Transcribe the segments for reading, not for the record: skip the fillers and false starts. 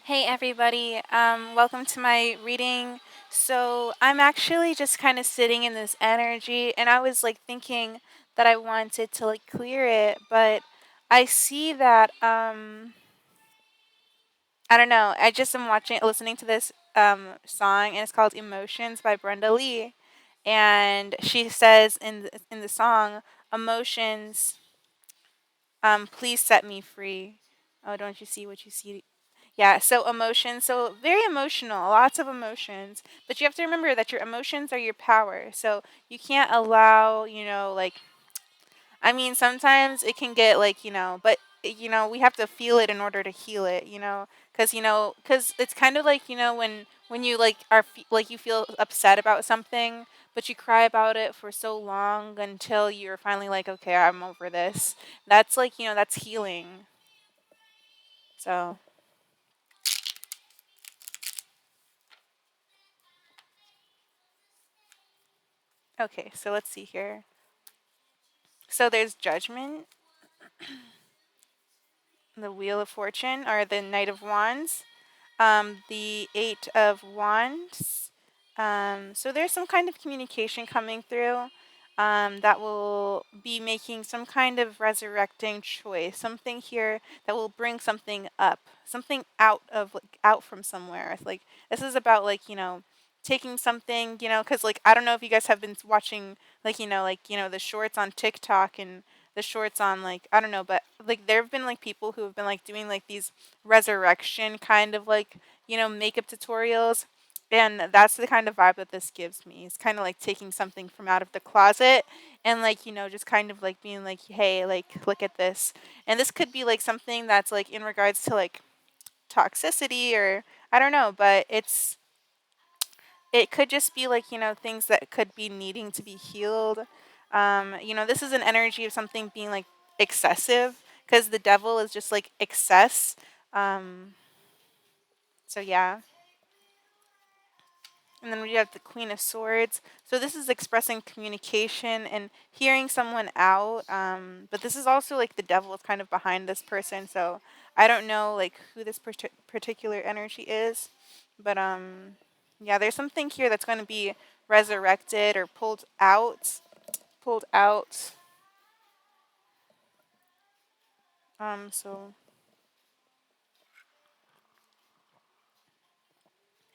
Hey everybody, welcome to my reading. So I'm actually just kind of sitting in this energy, and I was like thinking that I wanted to like clear it, but I see that I don't know. I just am listening to this song, and it's called "Emotions" by Brenda Lee, and she says in the song, "Emotions, please set me free." Oh, don't you see what you see? Yeah, so emotions, so very emotional, lots of emotions. But you have to remember that your emotions are your power. So you can't allow, I mean, sometimes it can get like, but we have to feel it in order to heal it, cuz cuz it's kind of like, when you like like you feel upset about something, but you cry about it for so long until you're finally like, okay, I'm over this. That's like, that's healing. So, okay, so let's see here. So there's judgment, the Wheel of Fortune, or the Knight of Wands, the Eight of Wands. So there's some kind of communication coming through that will be making some kind of resurrecting choice, something here that will bring something up, something out of out from somewhere. It's like this is about like taking something, because like I don't know if you guys have been watching the shorts on TikTok and the shorts on like I don't know, but like there have been like people who have been like doing like these resurrection kind of like makeup tutorials, and that's the kind of vibe that this gives me. It's kind of like taking something from out of the closet and like just kind of like being like, hey, like look at this. And this could be like something that's like in regards to like toxicity, or I don't know, but it could just be like things that could be needing to be healed. This is an energy of something being like excessive, because the devil is just like excess. um so yeah. And then we have the Queen of Swords. So this is expressing communication and hearing someone out. But this is also like the devil is kind of behind this person. So I don't know like who this particular energy is. But yeah, there's something here that's going to be resurrected or pulled out. Pulled out. So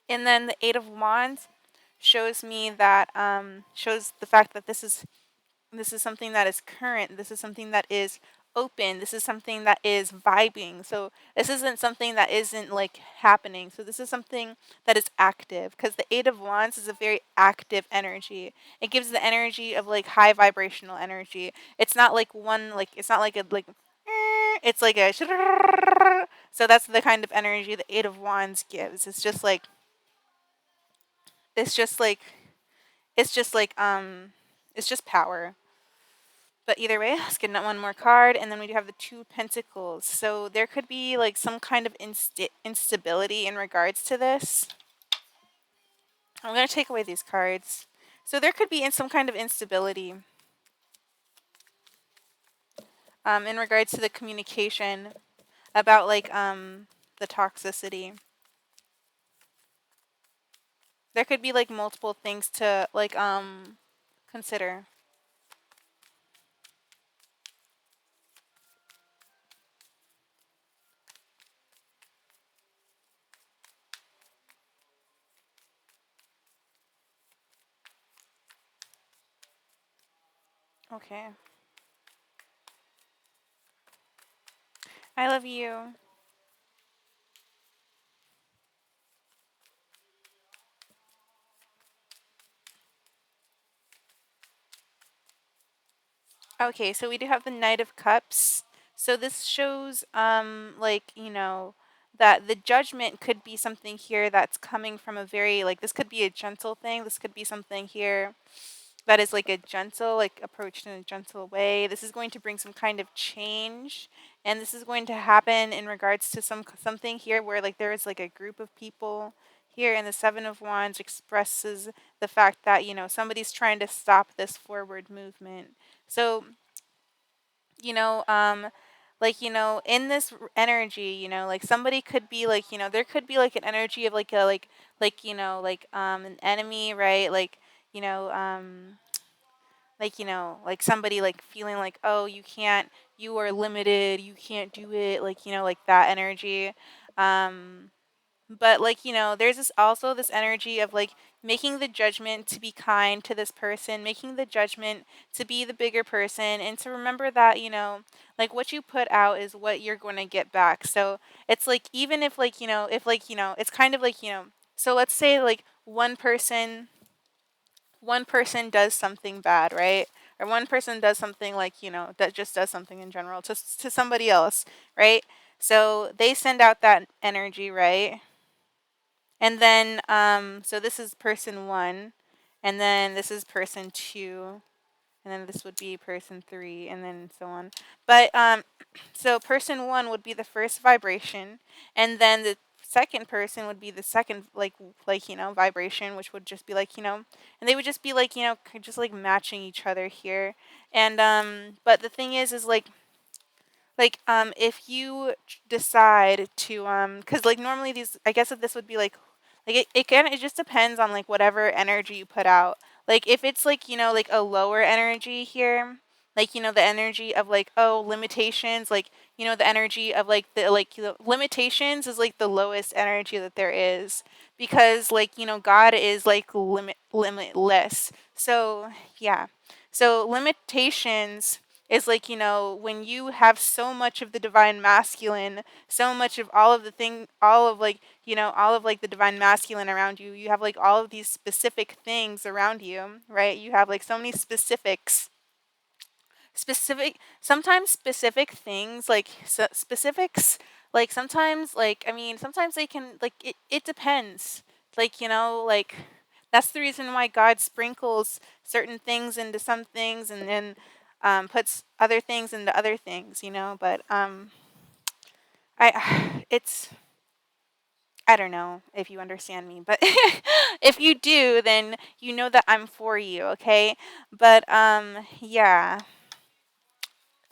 and then the Eight of Wands shows me that shows the fact that this is something that is current. This is something that is open. This is something that is vibing. So this isn't something that isn't like happening. So this is something that is active, because the Eight of Wands is a very active energy. It gives the energy of like high vibrational energy. It's not like one like it's not like a like it's like a so that's the kind of energy the Eight of Wands gives. It's just like it's just like it's just power. But either way, let's get one more card, and then we do have the Two of Pentacles. So there could be like some kind of instability in regards to this. I'm going to take away these cards. So there could be some kind of instability in regards to the communication about like the toxicity. There could be like multiple things to like consider. Okay. I love you. Okay, so we do have the Knight of Cups. So this shows like, that the judgment could be something here that's coming from a very like this could be a gentle thing. This could be something here that is like a gentle, like approached in a gentle way. This is going to bring some kind of change, and this is going to happen in regards to something here where like there is like a group of people here, and the Seven of Wands expresses the fact that somebody's trying to stop this forward movement. So you know, like, in this energy, like somebody could be like, there could be like an energy of like a like, like an enemy, right? Like, you know, like, like somebody like feeling like, oh, you are limited, you can't do it, like, like that energy. Um but like, there's this energy of like making the judgment to be kind to this person, making the judgment to be the bigger person, and to remember that, like what you put out is what you're going to get back. So it's like, even if like, if like, it's kind of like, so let's say like one person does something bad, right? Or one person does something like, that just does something in general to somebody else, right? So they send out that energy, right? And then, so this is person one, and then this is person two, and then this would be person three, and then so on. But, so person one would be the first vibration, and then the second person would be the second, like, vibration, which would just be like, and they would just be like, just like matching each other here. And, but the thing is like, if you decide to, because like normally these, I guess that this would be like it just depends on like whatever energy you put out. Like if it's like, like a lower energy here, like, the energy of like, oh, limitations, like, the energy of like the limitations is like the lowest energy that there is, because like, God is like limitless. So yeah. So limitations is like, when you have so much of the divine masculine, so much of all of the thing, all of like, all of like the divine masculine around you, you have like all of these specific things around you, right? You have like so many sometimes specific things, like specifics, like sometimes, like, I mean, sometimes they can, like, it depends, like, like that's the reason why God sprinkles certain things into some things, and then puts other things into other things, but it's, I don't know if you understand me, but if you do, then you know that I'm for you, okay? But yeah.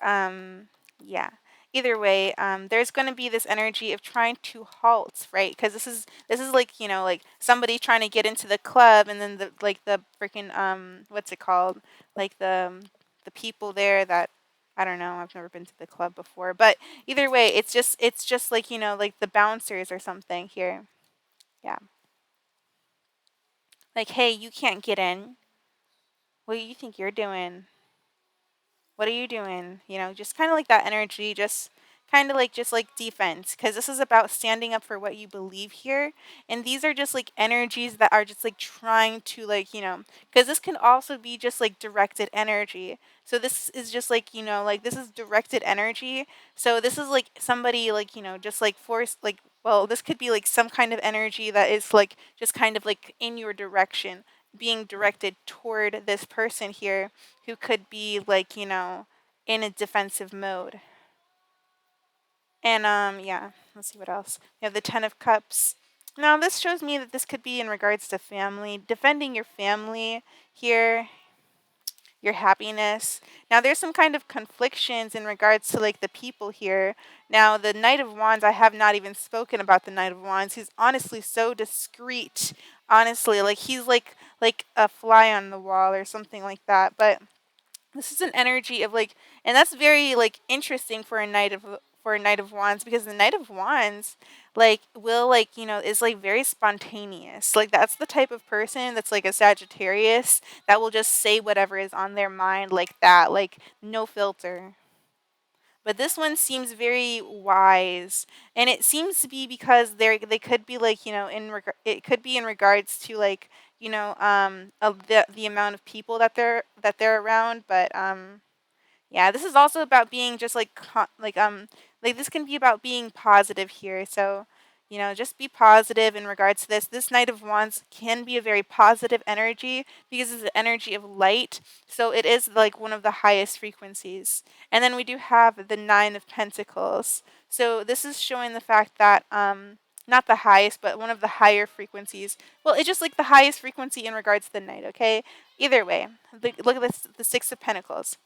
Um, yeah. Either way, there's going to be this energy of trying to halt, right? Because this is like, like somebody trying to get into the club, and then the freaking what's it called? Like the people there that, I don't know. I've never been to the club before, but either way, it's just like, like the bouncers or something here. Yeah. Like, hey, you can't get in. What do you think you're doing? What are you doing? Just kind of like that energy, just kind of like, just like defense, because this is about standing up for what you believe here. And these are just like energies that are just like trying to, like, because this can also be just like directed energy. So this is just like, like this is directed energy. So this is like somebody, like, just like force, like, well, this could be like some kind of energy that is like just kind of like in your direction, being directed toward this person here, who could be like, in a defensive mode. And yeah, let's see what else. We have the 10 of Cups. Now this shows me that this could be in regards to family, defending your family here, your happiness. Now there's some kind of conflictions in regards to like the people here. Now the Knight of Wands, I have not even spoken about the Knight of Wands. He's honestly so discreet. Honestly, like he's like a fly on the wall or something like that. But this is an energy of like, and that's very like interesting for a Knight of Wands, because the Knight of Wands like will, like, is like very spontaneous. Like that's the type of person that's like a Sagittarius that will just say whatever is on their mind, like that, like no filter. But this one seems very wise, and it seems to be because they could be like, it could be in regards to like, of the amount of people that they're around. But yeah, this is also about being just like like this can be about being positive here. So, just be positive in regards to this. This Knight of Wands can be a very positive energy because it's the energy of light. So it is like one of the highest frequencies. And then we do have the Nine of Pentacles. So this is showing the fact that not the highest, but one of the higher frequencies. Well, it's just like the highest frequency in regards to the Knight, okay? Either way, look at this, the Six of Pentacles.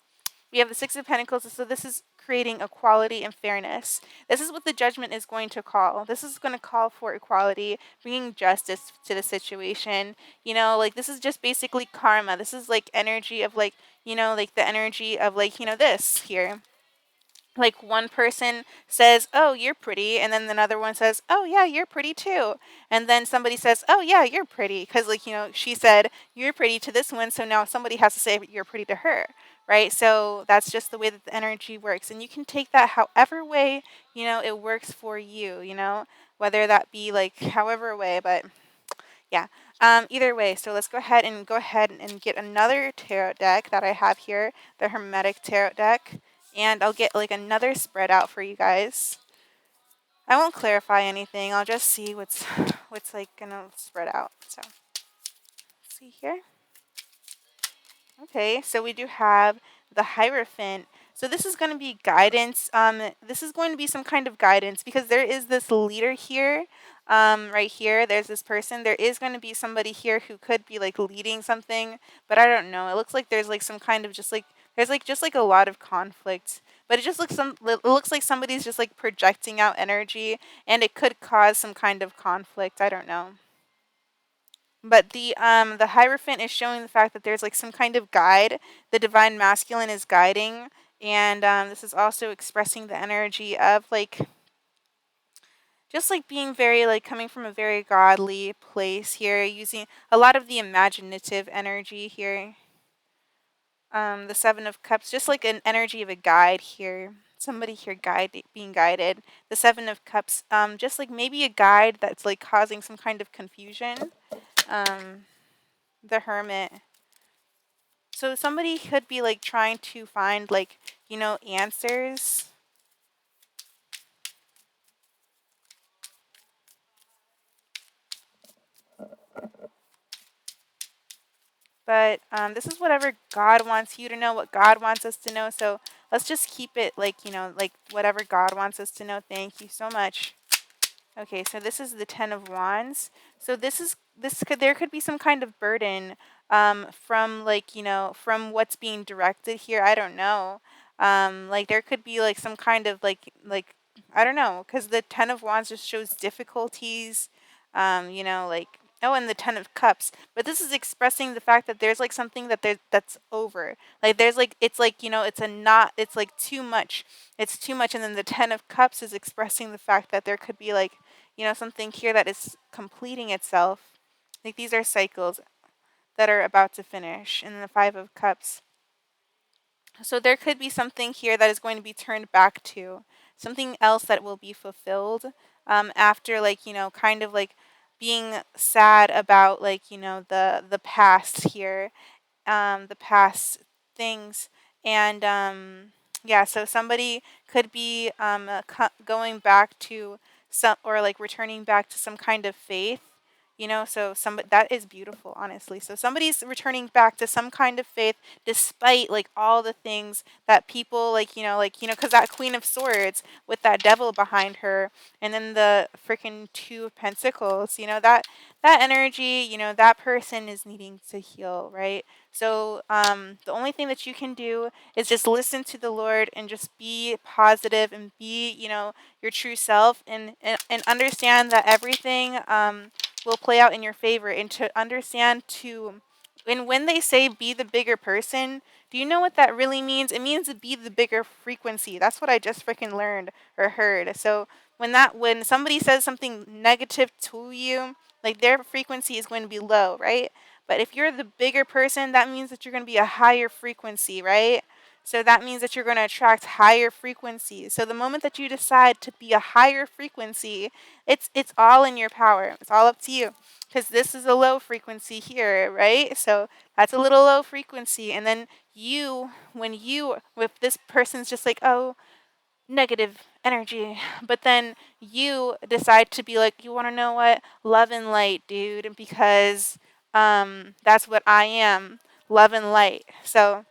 We have the Six of Pentacles, so this is creating equality and fairness. This is what the Judgment is going to call. This is going to call for equality, bringing justice to the situation. Like this is just basically karma. This is like energy of like, like the energy of like, this here. Like one person says, "Oh, you're pretty," and then another one says, "Oh, yeah, you're pretty too." And then somebody says, "Oh, yeah, you're pretty," because like she said you're pretty to this one, so now somebody has to say you're pretty to her, right? So that's just the way that the energy works, and you can take that however way it works for you, whether that be like however way, but yeah. Either way, so let's go ahead and get another tarot deck that I have here, the Hermetic Tarot deck, and I'll get like another spread out for you guys. I won't clarify anything. I'll just see what's like gonna spread out. So, let's see here. Okay, so we do have the Hierophant. So this is going to be guidance. This is going to be some kind of guidance because there is this leader here. Right here, there's this person. There is going to be somebody here who could be like leading something, but I don't know. It looks like there's like some kind of just like there's like just like a lot of conflict. But it looks like somebody's just like projecting out energy, and it could cause some kind of conflict. I don't know. But the Hierophant is showing the fact that there's like some kind of guide. The Divine Masculine is guiding, and this is also expressing the energy of like just like being very like coming from a very godly place here, using a lot of the imaginative energy here. The Seven of Cups, just like an energy of a guide here. Somebody here being guided. The Seven of Cups, just like maybe a guide that's like causing some kind of confusion. The Hermit. So somebody could be like trying to find like, answers. But this is whatever God wants you to know, what God wants us to know. So let's just keep it like, like whatever God wants us to know. Thank you so much. Okay, so this is the Ten of Wands. So there could be some kind of burden from like, from what's being directed here. I don't know. Like there could be like some kind of like I don't know, because the Ten of Wands just shows difficulties. Like oh, and the Ten of Cups. But this is expressing the fact that there's like something that's over. Like there's like it's like, it's a not it's like too much. It's too much, and then the Ten of Cups is expressing the fact that there could be like something here that is completing itself. Like these are cycles that are about to finish. And then the Five of Cups. So there could be something here that is going to be turned back to. Something else that will be fulfilled after like, kind of like being sad about like, the past here. The past things. And yeah, so somebody could be going back to some or like returning back to some kind of faith. So that is beautiful, honestly. So somebody's returning back to some kind of faith despite like all the things that people because that Queen of Swords with that devil behind her, and then the freaking Two of Pentacles, that energy, that person is needing to heal, right? So the only thing that you can do is just listen to the Lord and just be positive and be, your true self, and understand that everything will play out in your favor, and to understand and when they say be the bigger person, do you know what that really means? It means to be the bigger frequency. That's what I just freaking learned or heard. So when somebody says something negative to you, like their frequency is going to be low, right? But if you're the bigger person, that means that you're going to be a higher frequency, right? So that means that you're going to attract higher frequencies. So the moment that you decide to be a higher frequency, it's all in your power. It's all up to you. Because this is a low frequency here, right? So that's a little low frequency. And then if this person's just like, oh, negative energy, but then you decide to be like, you want to know what? Love and light, dude, because that's what I am, love and light. So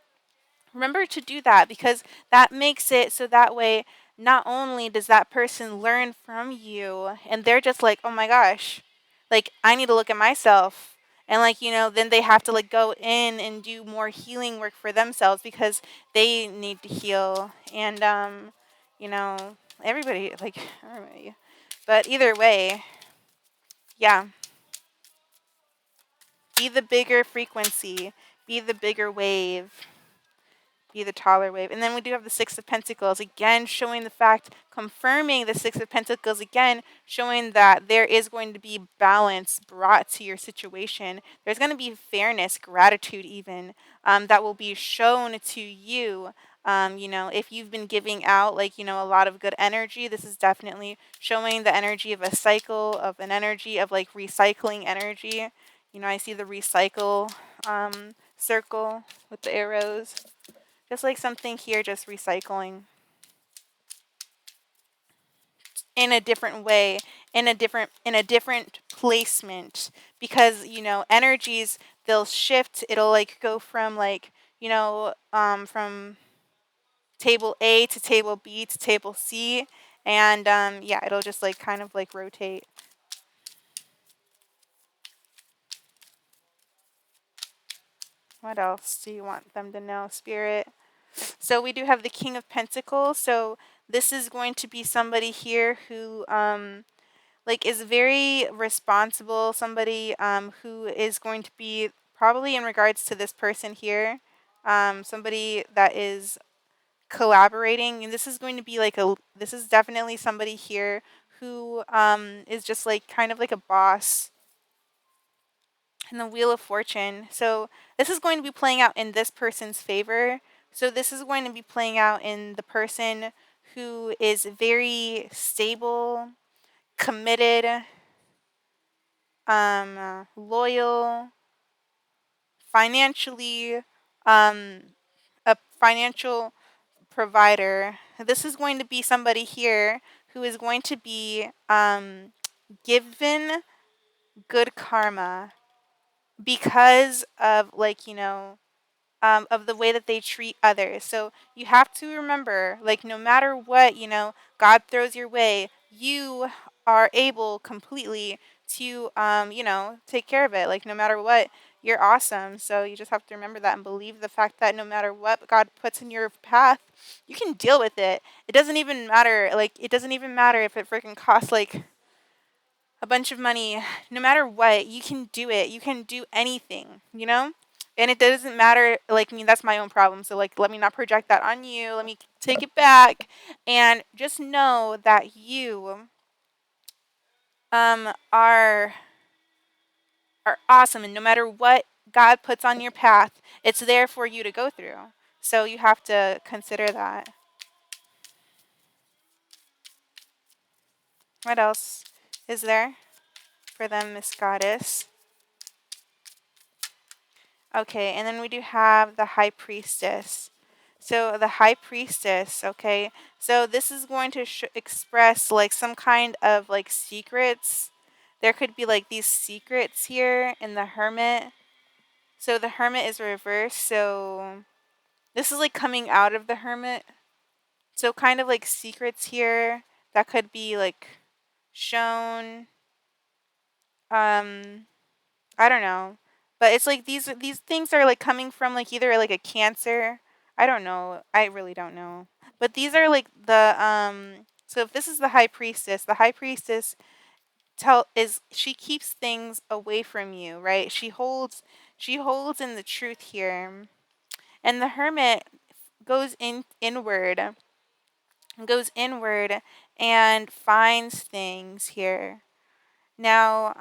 remember to do that, because that makes it so that way not only does that person learn from you and they're just like, oh my gosh, like I need to look at myself And like, then they have to like go in and do more healing work for themselves because they need to heal. And you know, everybody like everybody. But either way, yeah, be the bigger frequency, be the bigger wave, be the taller wave. And then we do have the Six of Pentacles, again showing the fact, confirming the Six of Pentacles again, showing that there is going to be balance brought to your situation. There's going to be fairness, gratitude even, that will be shown to you. If you've been giving out like, a lot of good energy, this is definitely showing the energy of a cycle, of an energy of like recycling energy. I see the recycle circle with the arrows. Just like something here, just recycling in a different way, in a different placement. Because, energies, they'll shift. It'll like go from like, from table A to table B to table C. And yeah, it'll just like kind of like rotate. What else do you want them to know, Spirit? So we do have the King of Pentacles. So this is going to be somebody here who like is very responsible, somebody who is going to be probably in regards to this person here, somebody that is collaborating. And this is going to be like this is definitely somebody here who is just like kind of like a boss in the Wheel of Fortune. So this is going to be playing out in this person's favor. So this is going to be playing out in the person who is very stable, committed, loyal, financially, a financial provider. This is going to be somebody here who is going to be given good karma because of like, of the way that they treat others. So you have to remember, like, no matter what, God throws your way, you are able completely to, take care of it. Like, no matter what, you're awesome. So you just have to remember that and believe the fact that no matter what God puts in your path, you can deal with it. It doesn't even matter. Like, it doesn't even matter if it freaking costs, like, a bunch of money. No matter what, you can do it. You can do anything, And it doesn't matter, like, I mean, that's my own problem. So, like, let me not project that on you. Let me take it back. And just know that you are awesome. And no matter what God puts on your path, it's there for you to go through. So you have to consider that. What else is there for them, Miss Goddess? Okay, and then we do have the High Priestess. So the High Priestess, okay, so this is going to express like some kind of like secrets. There could be like these secrets here in the Hermit. So the Hermit is reversed, so this is like coming out of the Hermit. So kind of like secrets here that could be like shown. I don't know. But it's like these things are like coming from like either like a Cancer. I don't know. I really don't know. But these are like the so if this is the High Priestess she keeps things away from you, right? She holds in the truth here. And the Hermit goes inward and finds things here. Now,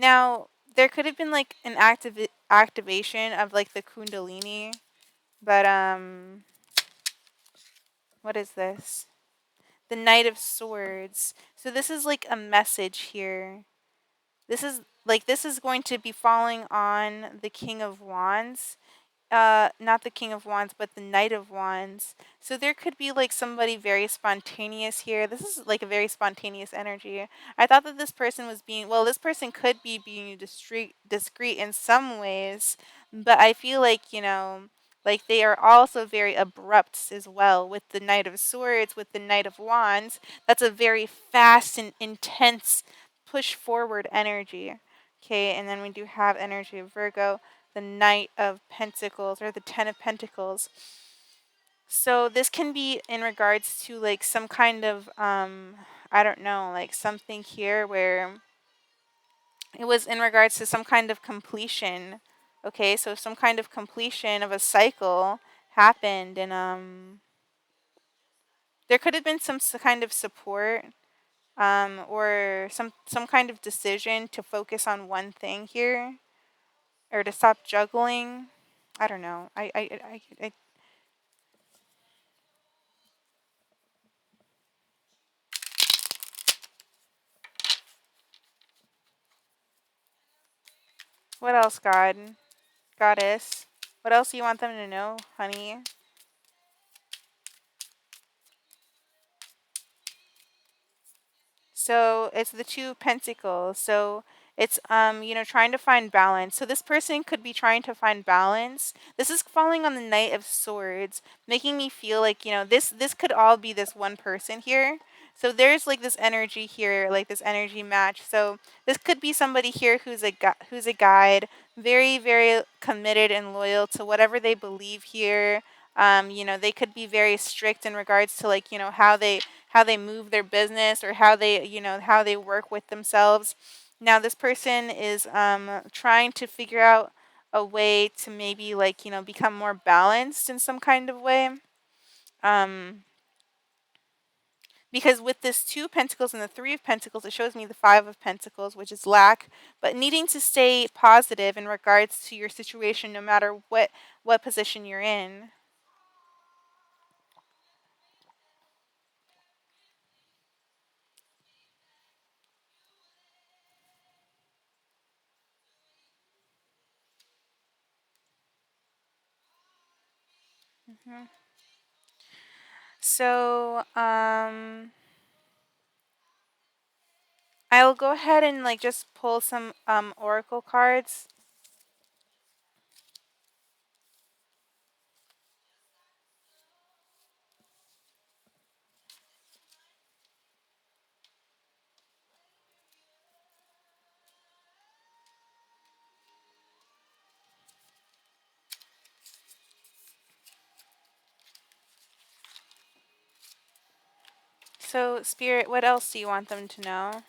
Now, there could have been like an activation of like the Kundalini, but what is this? The Knight of Swords. So this is like a message here. This is going to be falling on the King of Wands. Not the King of Wands, but the Knight of Wands. So there could be like somebody very spontaneous here. This is like a very spontaneous energy. I thought that this person was this person could be being discreet in some ways, but I feel like, Like they are also very abrupt as well with the Knight of Swords, with the Knight of Wands. That's a very fast and intense push forward energy. Okay, and then we do have energy of Virgo, the Knight of Pentacles or the Ten of Pentacles. So this can be in regards to like some kind of I don't know, like something here where it was in regards to some kind of completion. Okay, so some kind of completion of a cycle happened, and there could have been some kind of support, or some kind of decision to focus on one thing here, or to stop juggling. I don't know. What else, God, Goddess? What else do you want them to know, honey? So it's the Two of Pentacles. So it's trying to find balance. So this person could be trying to find balance. This is falling on the Knight of Swords, making me feel like, this could all be this one person here. So there's like this energy here, like this energy match. So this could be somebody here who's a guide, very very committed and loyal to whatever they believe here. They could be very strict in regards to like, how they move their business, or how they work with themselves. Now this person is trying to figure out a way to maybe like, become more balanced in some kind of way. Um, because with this Two of Pentacles and the Three of Pentacles, it shows me the Five of Pentacles, which is lack, but needing to stay positive in regards to your situation, no matter what position you're in. hmm So, I will go ahead and like just pull some oracle cards. So, Spirit, what else do you want them to know?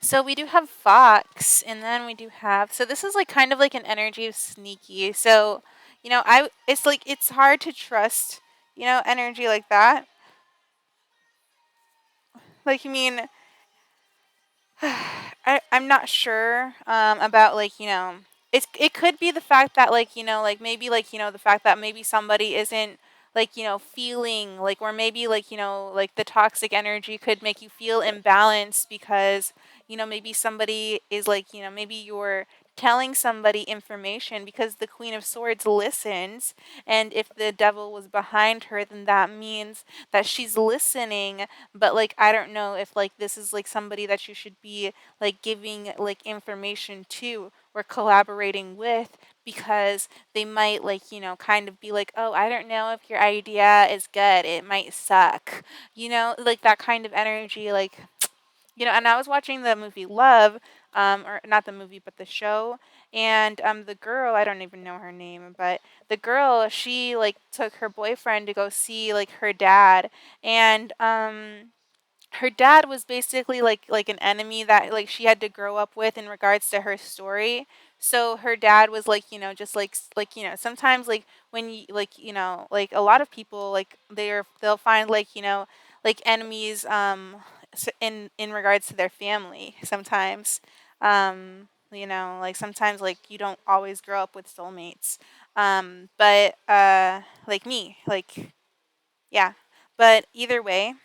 So we do have Fox, and then we do have. So this is like kind of like an energy of sneaky. So, it's like it's hard to trust, energy like that. Like, I mean, I'm not sure about like, it could be the fact that like, like maybe like, the fact that maybe somebody isn't like, feeling like, or maybe like, like the toxic energy could make you feel imbalanced because, maybe somebody is like, maybe you're telling somebody information because the Queen of Swords listens, and if the devil was behind her, then that means that she's listening. But like, I don't know if like this is like somebody that you should be like giving like information to or collaborating with, because they might like, kind of be like, oh, I don't know if your idea is good, it might suck, like that kind of energy. Like, and I was watching the movie Love, or not the movie, but the show. And the girl, I don't even know her name, but the girl, she like took her boyfriend to go see like her dad, and her dad was basically like an enemy that like she had to grow up with in regards to her story. So her dad was like, just like, sometimes like when you like, like a lot of people like they'll find like, like enemies in regards to their family sometimes. Like sometimes like you don't always grow up with soulmates. But like me, like, yeah. But either way,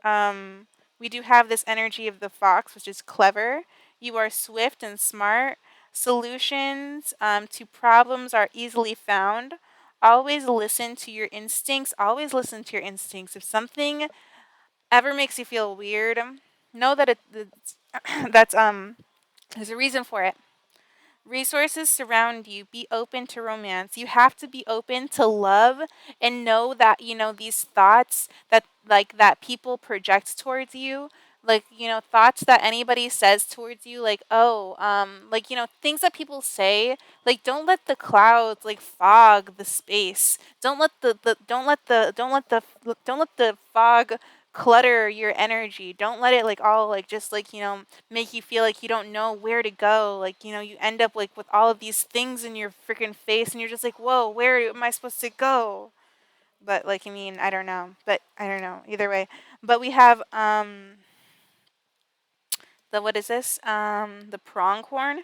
um, we do have this energy of the fox, which is clever. You are swift and smart. Solutions to problems are easily found. Always listen to your instincts. Always listen to your instincts. If something ever makes you feel weird, know that that's there's a reason for it. Resources surround you. Be open to romance. You have to be open to love and know that, these thoughts that that people project towards you, thoughts that anybody says towards you, things that people say, don't let the clouds fog the space. Don't let the fog clutter your energy. Don't let it all just make you feel like you don't know where to go. You end up with all of these things in your freaking face and you're just like, whoa, where am I supposed to go? But I don't know. But I don't know. Either way. But we have the what is this? The pronghorn.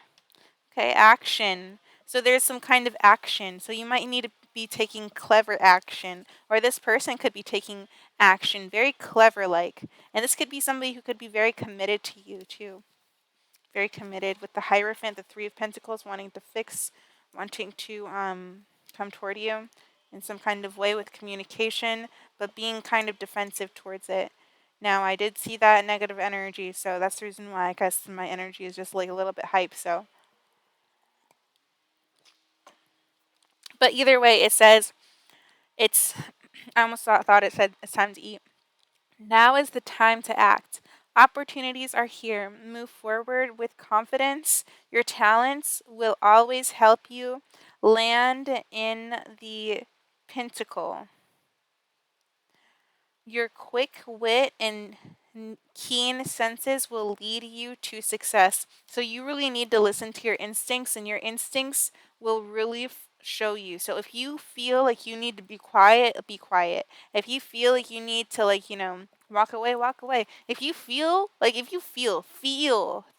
Okay, action. So there's some kind of action. So you might need to be taking clever action. Or this person could be taking action, very clever like. And this could be somebody who could be very committed to you too. Very committed with the Hierophant, the Three of Pentacles, wanting to fix, wanting to come toward you in some kind of way with communication, but being kind of defensive towards it. Now, I did see that negative energy, so that's the reason why I guess my energy is just a little bit hype, so. But either way, it says, I almost thought it said it's time to eat. Now is the time to act. Opportunities are here. Move forward with confidence. Your talents will always help you land in the pentacle. Your quick wit and keen senses will lead you to success. So you really need to listen to your instincts, and your instincts will really show you. So if you feel like you need to be quiet, be quiet. If you feel like you need to walk away, walk away. Feel.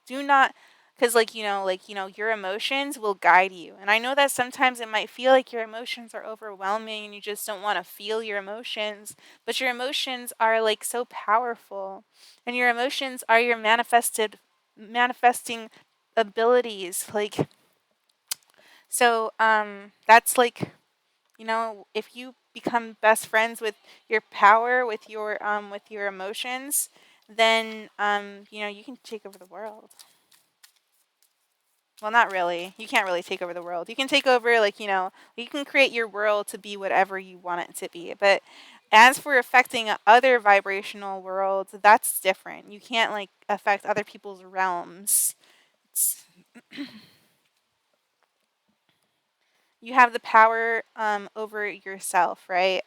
Do not, because your emotions will guide you. And I know that sometimes it might feel like your emotions are overwhelming and you just don't want to feel your emotions, but your emotions are so powerful, and your emotions are your manifesting abilities. That's if you become best friends with your power, with your emotions, then you can take over the world. Well, not really. You can't really take over the world. You can take over, you can create your world to be whatever you want it to be. But as for affecting other vibrational worlds, that's different. You can't, affect other people's realms. You have the power over yourself, right?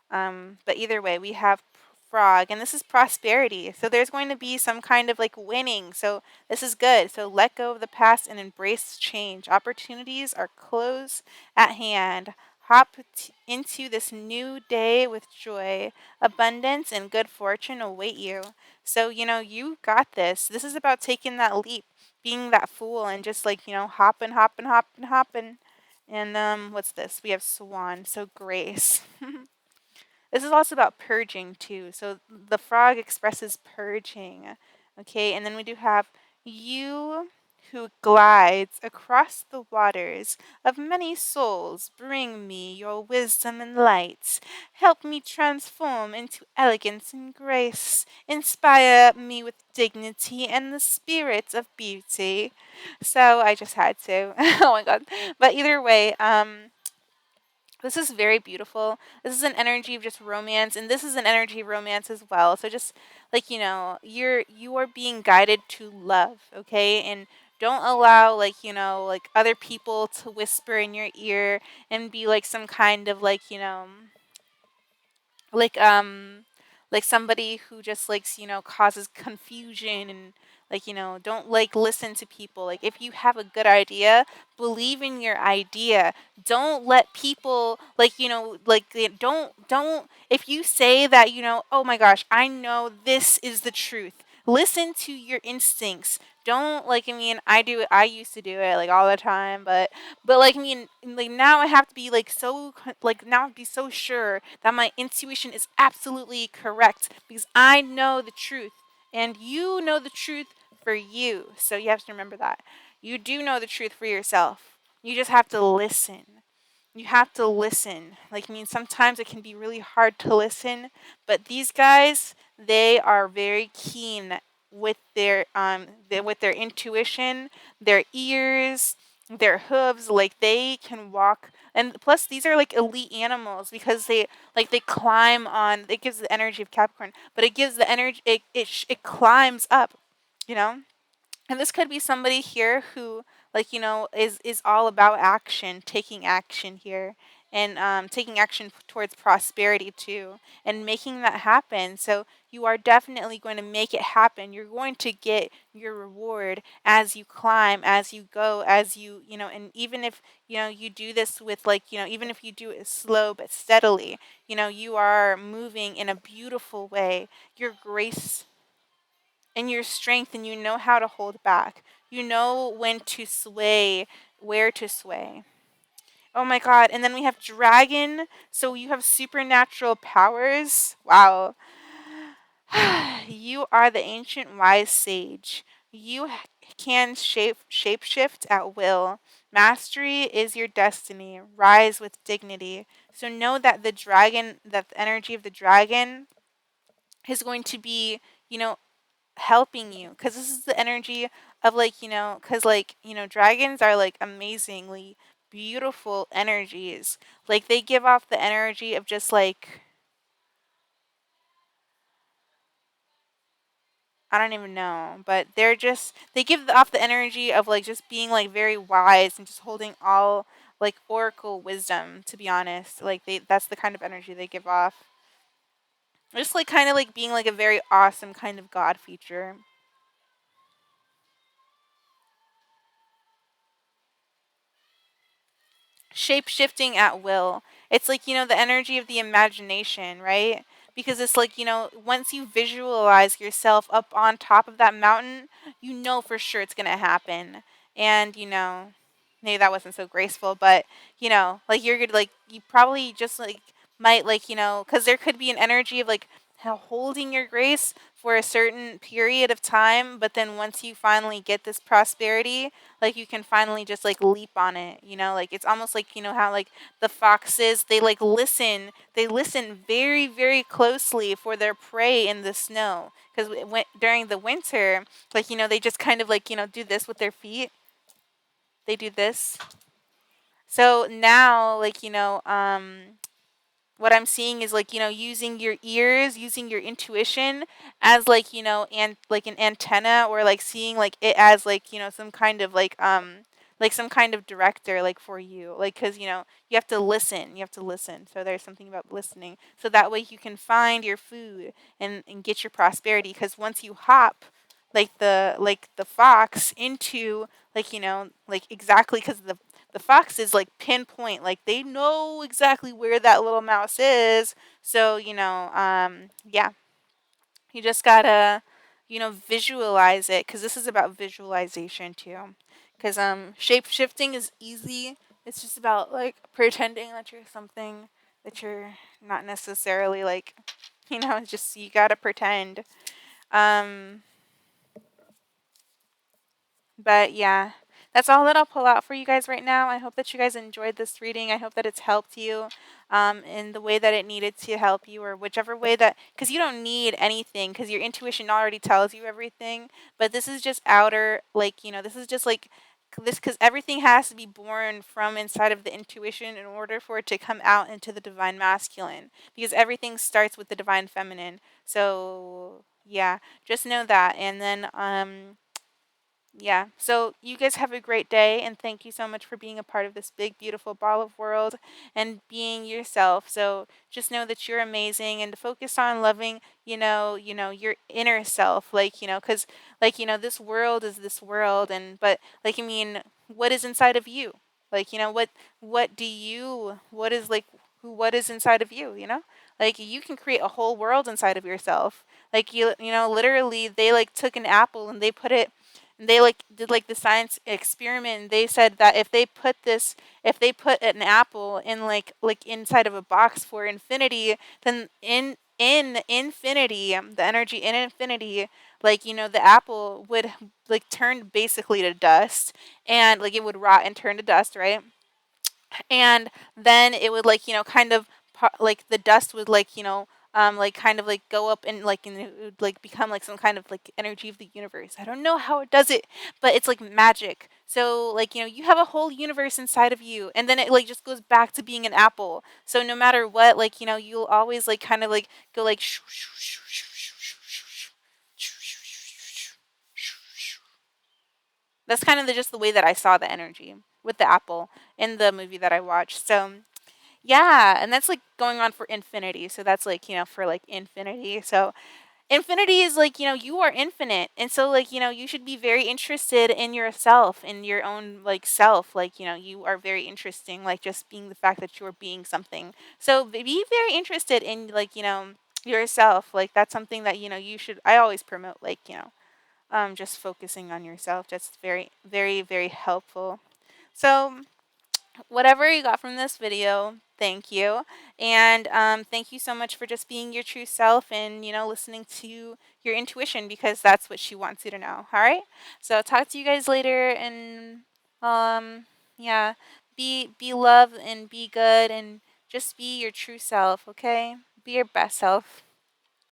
But either way, we have frog, and this is prosperity. So there's going to be some kind of winning. So this is good. So let go of the past and embrace change. Opportunities are close at hand. Hop into this new day with joy. Abundance and good fortune await you. So, you got this. This is about taking that leap, being that fool, and just hopping, hopping, hopping, hopping. And what's this? We have swan. So grace. This is also about purging too. So the frog expresses purging. Okay, and then we do have you who glides across the waters of many souls. Bring me your wisdom and light. Help me transform into elegance and grace. Inspire me with dignity and the spirit of beauty. So I just had to. Oh my god. But either way, this is very beautiful. This is an energy of just romance, and this is an energy of romance as well. So just you are being guided to love, okay? And don't allow other people to whisper in your ear and be some kind of like somebody who just causes confusion, and don't listen to people. If you have a good idea, believe in your idea. Don't let people don't if you say that oh my gosh, I know this is the truth. Listen to your instincts. Don't I used to do it all the time, but now I have to be now I have to be so sure that my intuition is absolutely correct, because I know the truth and you know the truth for you. So you have to remember that. You do know the truth for yourself. You just have to listen. You have to listen. Sometimes it can be really hard to listen, but these guys, they are very keen with their intuition, their ears, their hooves, like they can walk, and plus these are like elite animals because they climb on. It gives the energy of Capricorn, but it gives the energy. It climbs up, you know. And this could be somebody here who, like, is all about action, taking action here, and taking action towards prosperity too, and making that happen. So you are definitely going to make it happen. You're going to get your reward as you climb, as you go, as and even if you do this with, like, even if you do it slow but steadily, you are moving in a beautiful way. Your grace and your strength, and you know how to hold back. You know when to sway, where to sway. Oh my god, and then we have dragon, so you have supernatural powers. Wow. You are the ancient wise sage. You can shapeshift at will. Mastery is your destiny. Rise with dignity. So know that that the energy of the dragon is going to be, you know, helping you, because this is the energy of, like, because, like, dragons are like amazingly beautiful energies. Like, they give off the energy of just like, I don't even know, but they give off the energy of like just being like very wise and just holding all like oracle wisdom, to be honest. Like, that's the kind of energy they give off. Just like kind of like being like a very awesome kind of god feature. Shape shifting at will. It's like, the energy of the imagination, right? Because it's like, once you visualize yourself up on top of that mountain, you know for sure it's going to happen. And, maybe that wasn't so graceful, but, like, you're good, like, you probably just like might, like, because there could be an energy of like holding your grace for a certain period of time, but then once you finally get this prosperity, like, you can finally just like leap on it, like, it's almost like, how like the foxes, they listen very, very closely for their prey in the snow, because during the winter, like, they just kind of like, do this with their feet. They do this. So now, like, what I'm seeing is, like, using your ears, using your intuition as, like, and like an antenna, or like seeing like it as like, some kind of like some kind of director, like, for you, like, because you have to listen, so there's something about listening, so that way you can find your food and get your prosperity, because once you hop like the fox into, like, like, exactly, because the foxes like pinpoint, like, they know exactly where that little mouse is. So, yeah, you just gotta, visualize it, because this is about visualization too. Because shape shifting is easy. It's just about like pretending that you're something that you're not necessarily, like, it's just, you gotta pretend. um But yeah, that's all that I'll pull out for you guys right now. I hope that you guys enjoyed this reading. I hope that it's helped you in the way that it needed to help you, or whichever way that, because you don't need anything, because your intuition already tells you everything. But this is just outer, like, this is just like this, because everything has to be born from inside of the intuition in order for it to come out into the divine masculine, because everything starts with the divine feminine. So yeah, just know that. And then yeah. So you guys have a great day, and thank you so much for being a part of this big, beautiful ball of world and being yourself. So just know that you're amazing, and to focus on loving, your inner self, like, because, like, this world is this world, and but, like, I mean, what is inside of you? Like, what is, like, what is inside of you? Like, you can create a whole world inside of yourself. Like, literally, they like took an apple and they put it, they like did like the science experiment, and they said that if they put an apple in, like inside of a box for infinity, then in infinity, the energy in infinity, like, the apple would like turn basically to dust, and like it would rot and turn to dust, right? And then it would, like, kind of like the dust would, like, like kind of like go up and like and it would like become like some kind of like energy of the universe. I don't know how it does it, but it's like magic. So like you have a whole universe inside of you, and then it like just goes back to being an apple. So no matter what, like you'll always like kind of like go like that's kind of just the way that I saw the energy with the apple in the movie that I watched. So yeah, and that's like going on for infinity. So that's like for like infinity. So infinity is like you are infinite, and so like you should be very interested in yourself, in your own like self. Like you are very interesting, like just being the fact that you're being something. So be very interested in like yourself. Like that's something that you should. I always promote like just focusing on yourself. That's very very very helpful. So whatever you got from this video, thank you. And thank you so much for just being your true self and, listening to your intuition, because that's what she wants you to know. All right. So talk to you guys later. And yeah, be love and be good and just be your true self. Okay. Be your best self.